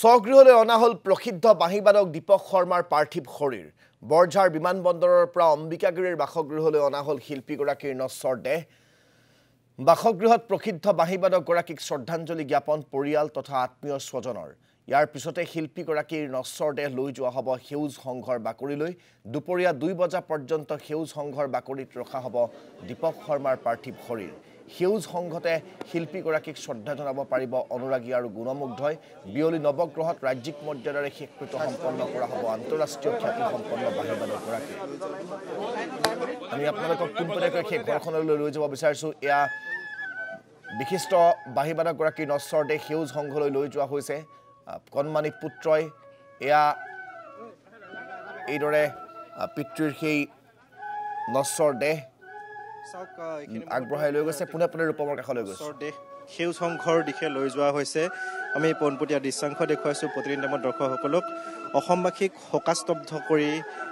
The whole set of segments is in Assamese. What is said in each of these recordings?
স্বগৃহলৈ অনা হল প্ৰসিদ্ধ বাঁহীবাদক দীপক শৰ্মাৰ পাৰ্থিৱ শৰীৰ বৰঝাৰ বিমানবন্দৰৰ পৰা অম্বিকাগিৰিৰ বাসগৃহলৈ অনা হল শিল্পীগৰাকীৰ নশ্বৰ দেহ বাসগৃহত প্ৰসিদ্ধ বাঁহীবাদক গৰাকীক শ্ৰদ্ধাঞ্জলি জ্ঞাপন পৰিয়াল তথা আত্মীয় স্বজনৰ ইয়াৰ পিছতে শিল্পীগৰাকীৰ নশ্বৰ দেহ লৈ যোৱা হ'ব সেউজ সংঘৰ বাকৰিলৈ দুপৰীয়া 2 বজা পৰ্যন্ত সেউজ সংঘৰ বাকৰিত ৰখা হ'ব দীপক শৰ্মাৰ পাৰ্থিৱ শৰীৰ সেউজ সংঘতে শিল্পীগৰাকীক শ্ৰদ্ধা জনাব পাৰিব অনুৰাগী আৰু গুণমুগ্ধই বিয়লি নৱগ্ৰহত ৰাজ্যিক মৰ্যাদাৰে শেষকৃত্য সম্পন্ন কৰা হ'ব আন্তঃৰাষ্ট্ৰীয় খ্যাতি সম্পন্ন বাঁহীবাদক গৰাকী আমি আপোনালোকক পোনপটীয়াকৈ সেই ঘৰখনলৈ লৈ যাব বিচাৰিছো এয়া বিশিষ্ট বাঁহীবাদক গৰাকীৰ নশ্বৰ দেহ সেউজ সংঘলৈ লৈ যোৱা হৈছে কণমানি পুত্ৰই এয়া এইদৰে পিতৃৰ সেই নশ্বৰ দেহ আগবঢ়াই লৈ গৈছে পোনে পোনে ৰূপমৰ কাষলৈ গৈছে সেউজ সংঘৰ দিশে লৈ যোৱা হৈছে আমি পোনপটীয়া দৃশ্যাংশ দেখুৱাইছোঁ প্ৰতিদিন টাইমত দৰ্শকসকলক অসমবাসীক শোকাস্তব্ধ কৰি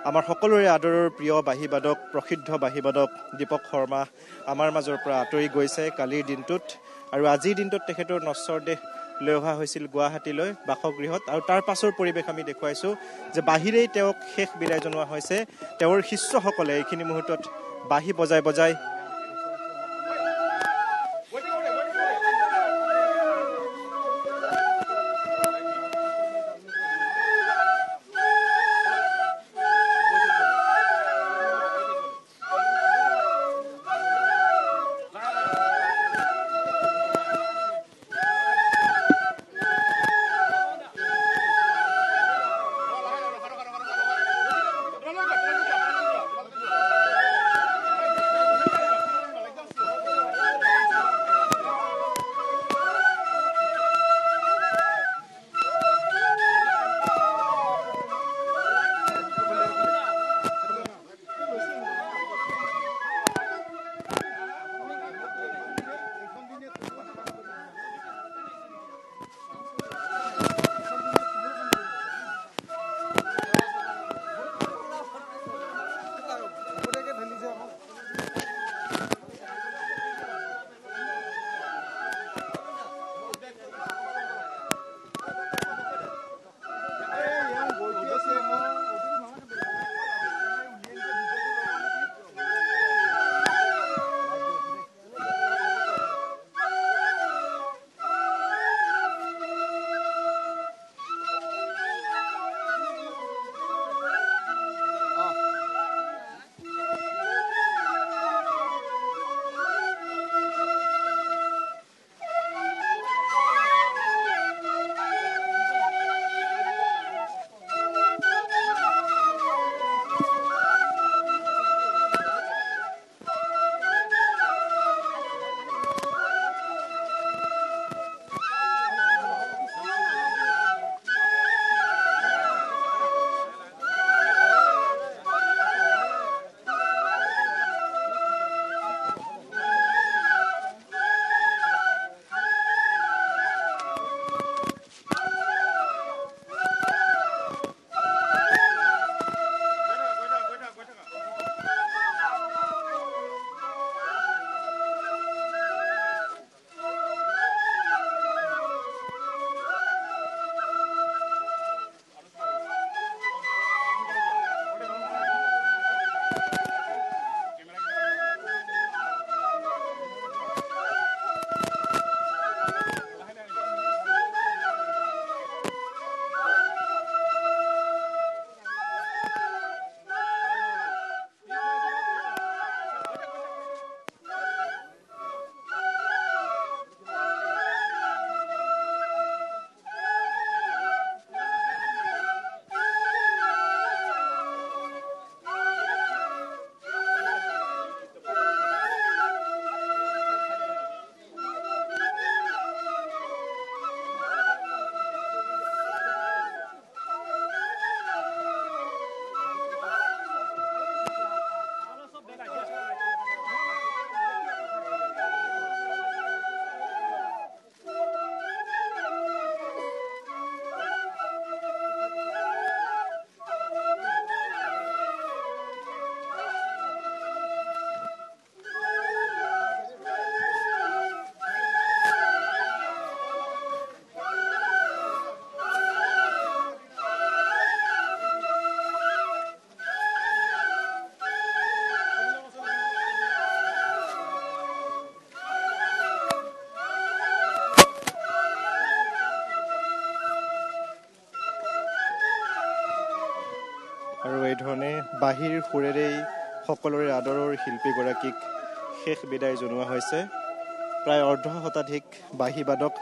আমাৰ সকলোৰে আদৰৰ প্ৰিয় বাঁহীবাদক প্ৰসিদ্ধ বাঁহীবাদক দীপক শৰ্মা আমাৰ মাজৰ পৰা আঁতৰি গৈছে কালিৰ দিনটোত আৰু আজিৰ দিনটোত তেখেতৰ নশ্বৰ দেহ লৈ অহা হৈছিল গুৱাহাটীলৈ বাসগৃহত আৰু তাৰ পাছৰ পৰিৱেশ আমি দেখুৱাইছোঁ যে বাহিৰেই তেওঁক শেষ বিদায় জনোৱা হৈছে তেওঁৰ শিষ্যসকলে এইখিনি মুহূৰ্তত বাঁহী বজাই বজাই আৰু এই ধৰণে বাঁহীৰ সুৰেৰেই সকলোৰে আদৰৰ শিল্পীগৰাকীক শেষ বিদায় জনোৱা হৈছে। প্ৰায় অৰ্ধ শতাধিক বাঁহী বাদক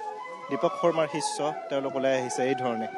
দীপক শৰ্মাৰ শিষ্য তেওঁলোক ওলাই আহিছে এই ধৰণে।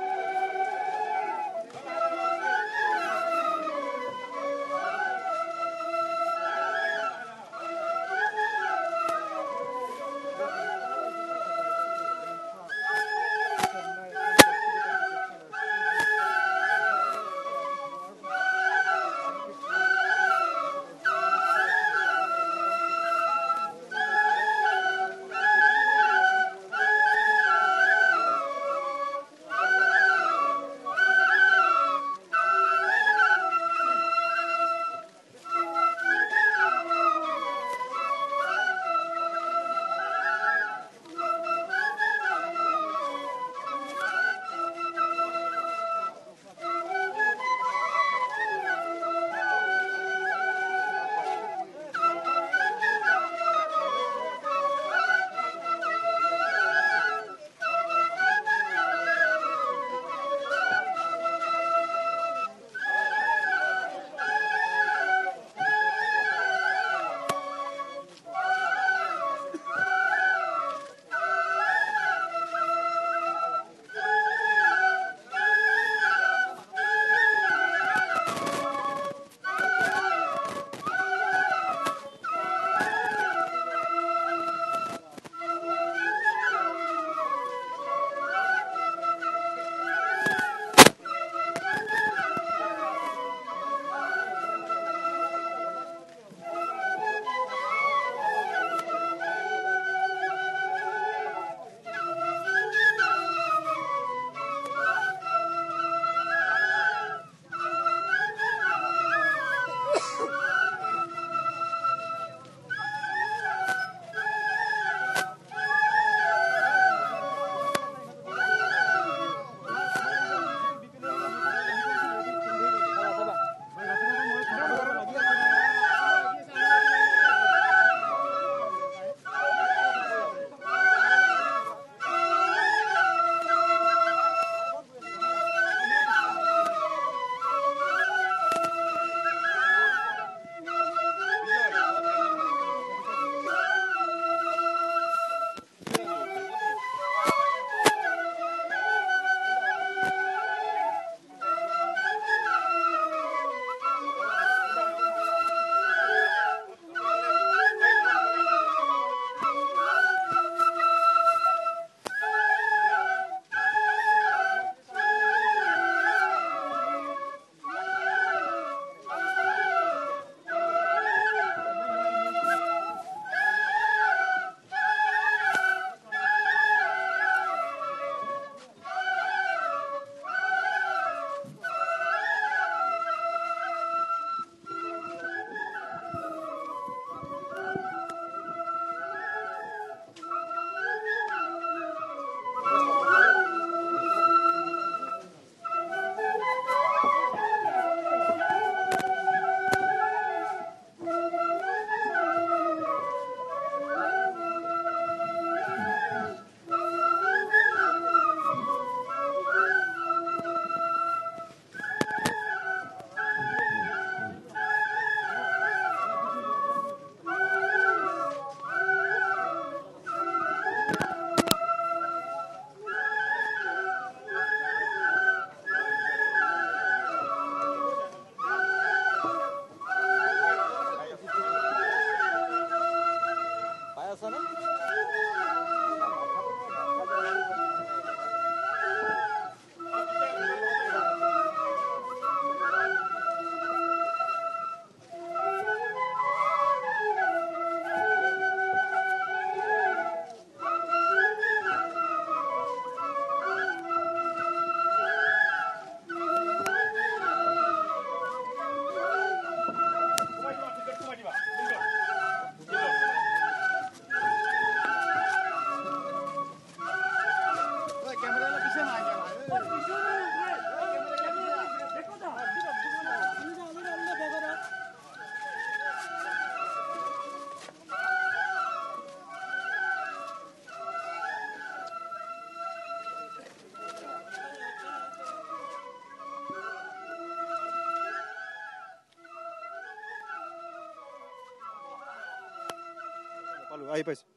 আহি পাইছোঁ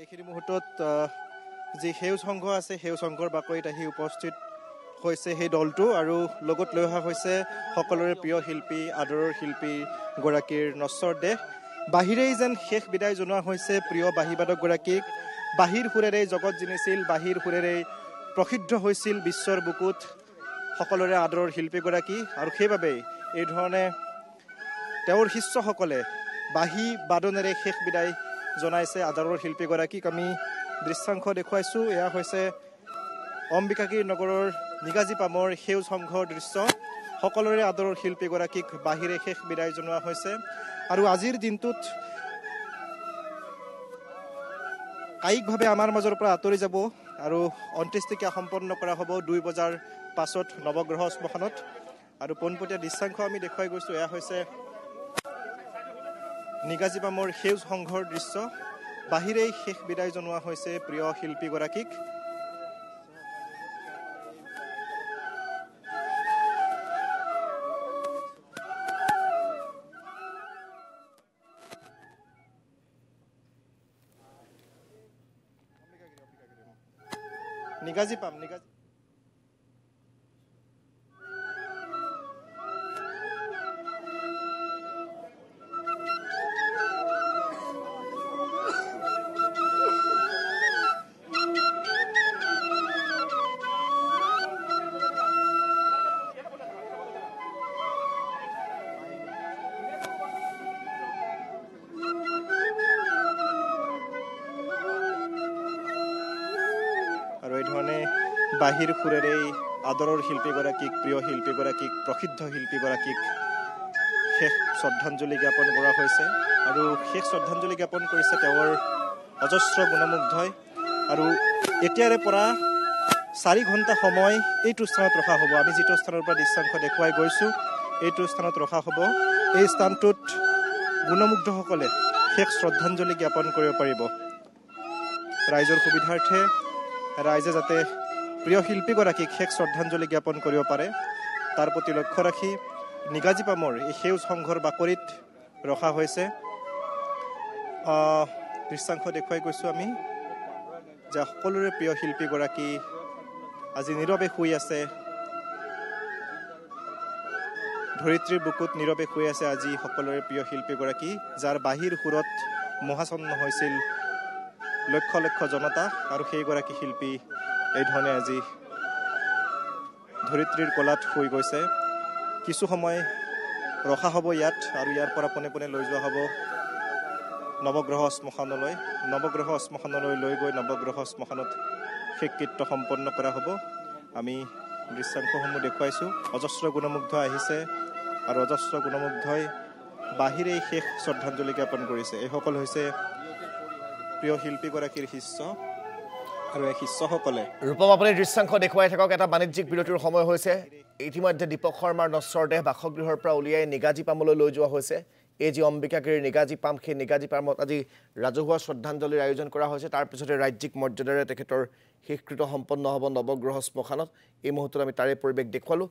এইখিনি মুহূৰ্তত যি সেউজ সংঘ আছে সেউজ সংঘৰ বাকৰিত আহি উপস্থিত হৈছে সেই দলটো আৰু লগত লৈ অহা হৈছে সকলোৰে প্ৰিয় শিল্পী আদৰৰ শিল্পী গৰাকীৰ নশ্বৰ দেহ বাহিৰেই যেন শেষ বিদায় জনোৱা হৈছে প্ৰিয় বাঁহীবাদকগৰাকীক বাঁহীৰ সুৰেৰেই জগত জিনিছিল বাঁহীৰ সুৰেৰেই প্ৰসিদ্ধ হৈছিল বিশ্বৰ বুকুত সকলোৰে আদৰৰ শিল্পীগৰাকী আৰু সেইবাবেই এই ধৰণে তেওঁৰ শিষ্যসকলে বাঁহী বাদনেৰে শেষ বিদায় জনাইছে আদৰৰ শিল্পীগৰাকীক আমি দৃশ্যাংশ দেখুৱাইছোঁ এয়া হৈছে অম্বিকাগিৰি নগৰৰ নিগাজী পামৰ সেউজ সংঘৰ দৃশ্য সকলোৰে আদৰৰ শিল্পীগৰাকীক বাঁহীৰে শেষ বিদায় জনোৱা হৈছে আৰু আজিৰ দিনটোত কায়িকভাৱে আমাৰ মাজৰ পৰা আঁতৰি যাব আৰু অন্ত্যেষ্টিক্ৰিয়া সম্পন্ন কৰা হ'ব 2 বজাৰ পাছত নৱগ্ৰহ শ্মশানত আৰু পোনপটীয়া দৃশ্যাংশ আমি দেখুৱাই গৈছোঁ এয়া হৈছে নিগাজী পামৰ সেউজ সংঘৰ দৃশ্য বাহিৰেই শেষ বিদায় জনোৱা হৈছে প্ৰিয় শিল্পীগৰাকীক নিগাজী পাম নিগাজী আৰু এই ধৰণে বাঁহীৰ সুৰেৰেই আদৰৰ শিল্পীগৰাকীক প্ৰিয় শিল্পীগৰাকীক প্ৰসিদ্ধ শিল্পীগৰাকীক শেষ শ্ৰদ্ধাঞ্জলি জ্ঞাপন কৰা হৈছে আৰু শেষ শ্ৰদ্ধাঞ্জলি জ্ঞাপন কৰিছে তেওঁৰ অজস্ৰ গুণমুগ্ধই আৰু এতিয়াৰে পৰা 4 ঘণ্টা সময় এইটো স্থানত ৰখা হ'ব আমি যিটো স্থানৰ পৰা দৃশ্যাংশ দেখুৱাই গৈছোঁ এইটো স্থানত ৰখা হ'ব এই স্থানটোত গুণমুগ্ধসকলে শেষ শ্ৰদ্ধাঞ্জলি জ্ঞাপন কৰিব পাৰিব ৰাইজৰ সুবিধাৰ্থে ৰাইজে যাতে প্ৰিয় শিল্পীগৰাকীক শেষ শ্ৰদ্ধাঞ্জলি জ্ঞাপন কৰিব পাৰে তাৰ প্ৰতি লক্ষ্য ৰাখি নিগাজী পামৰ এই সেউজ সংঘৰ বাকৰিত ৰখা হৈছে দৃশ্যাংশ দেখুৱাই গৈছোঁ আমি যে সকলোৰে প্ৰিয় শিল্পীগৰাকী আজি নীৰৱে শুই আছে ধৰিত্ৰীৰ বুকুত নীৰৱে শুই আছে আজি সকলোৰে প্ৰিয় শিল্পীগৰাকী যাৰ বাঁহীৰ সুৰত মহাচন্ন হৈছিল লক্ষ লক্ষ জনতা আৰু সেইগৰাকী শিল্পী এই ধৰণে আজি ধৰিত্ৰীৰ কোলাত শুই গৈছে কিছু সময় ৰখা হ'ব ইয়াত আৰু ইয়াৰ পৰা পোনে পোনে লৈ যোৱা হ'ব নৱগ্ৰহ শ্মশানলৈ লৈ গৈ নৱগ্ৰহ শ্মশানত শেষকৃত্য সম্পন্ন কৰা হ'ব আমি দৃশ্যাংশসমূহ দেখুৱাইছোঁ অজস্ৰ গুণমুগ্ধ আহিছে আৰু অজস্ৰ গুণমুগ্ধই বাহিৰেই শেষ শ্ৰদ্ধাঞ্জলি জ্ঞাপন কৰিছে এইসকল হৈছে প্ৰিয় শিল্পীগৰাকীৰ শিষ্য আৰু এই শিষ্যসকলে ৰূপম আপুনি দৃশ্যাংশ দেখুৱাই থাকক এটা বাণিজ্যিক বিৰতিৰ সময় হৈছে ইতিমধ্যে দীপক শৰ্মাৰ নশ্বৰ দেহ বাসগৃহৰ পৰা উলিয়াই নিগাজী পামলৈ লৈ যোৱা হৈছে এই যি অম্বিকাগিৰিৰ নিগাজী পাম সেই নিগাজী পামত আজি ৰাজহুৱা শ্ৰদ্ধাঞ্জলিৰ আয়োজন কৰা হৈছে তাৰ পিছতে ৰাজ্যিক মৰ্যাদাৰে তেখেতৰ শেষকৃত্য সম্পন্ন হ'ব নৱগ্ৰহ শ্মশানত এই মুহূৰ্তত আমি তাৰে পৰিৱেশ দেখুৱালোঁ